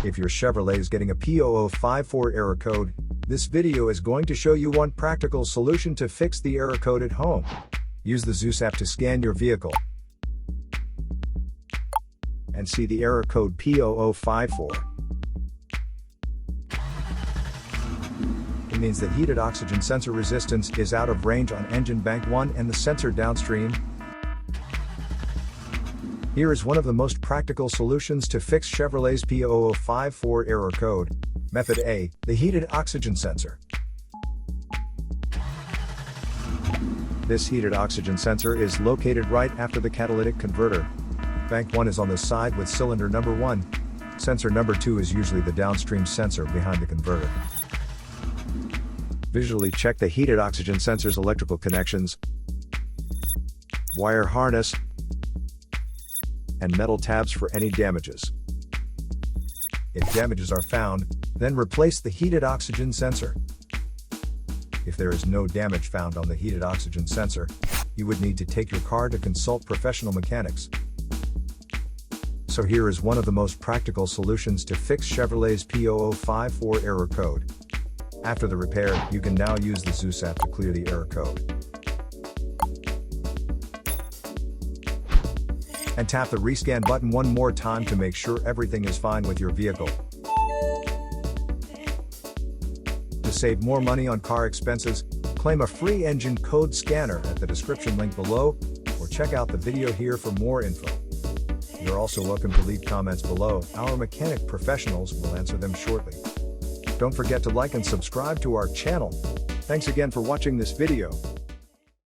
If your Chevrolet is getting a P0054 error code, this video is going to show you one practical solution to fix the error code at home. Use the ZEUS app to scan your vehicle and see the error code P0054. It means that heated oxygen sensor resistance is out of range on engine bank 1 and the sensor downstream. Here is one of the most practical solutions to fix Chevrolet's P0054 error code. Method A, the heated oxygen sensor. This heated oxygen sensor is located right after the catalytic converter. Bank 1 is on the side with cylinder number 1. Sensor number 2 is usually the downstream sensor behind the converter. Visually check the heated oxygen sensor's electrical connections, wire harness, and metal tabs for any damages. If damages are found, then replace the heated oxygen sensor. If there is no damage found on the heated oxygen sensor, you would need to take your car to consult professional mechanics. So here is one of the most practical solutions to fix Chevrolet's P0054 error code. After the repair, you can now use the ZEUS app to clear the error code. And tap the rescan button one more time to make sure everything is fine with your vehicle. To save more money on car expenses, claim a free engine code scanner at the description link below, or check out the video here for more info. You're also welcome to leave comments below. Our mechanic professionals will answer them shortly. Don't forget to like and subscribe to our channel. Thanks again for watching this video.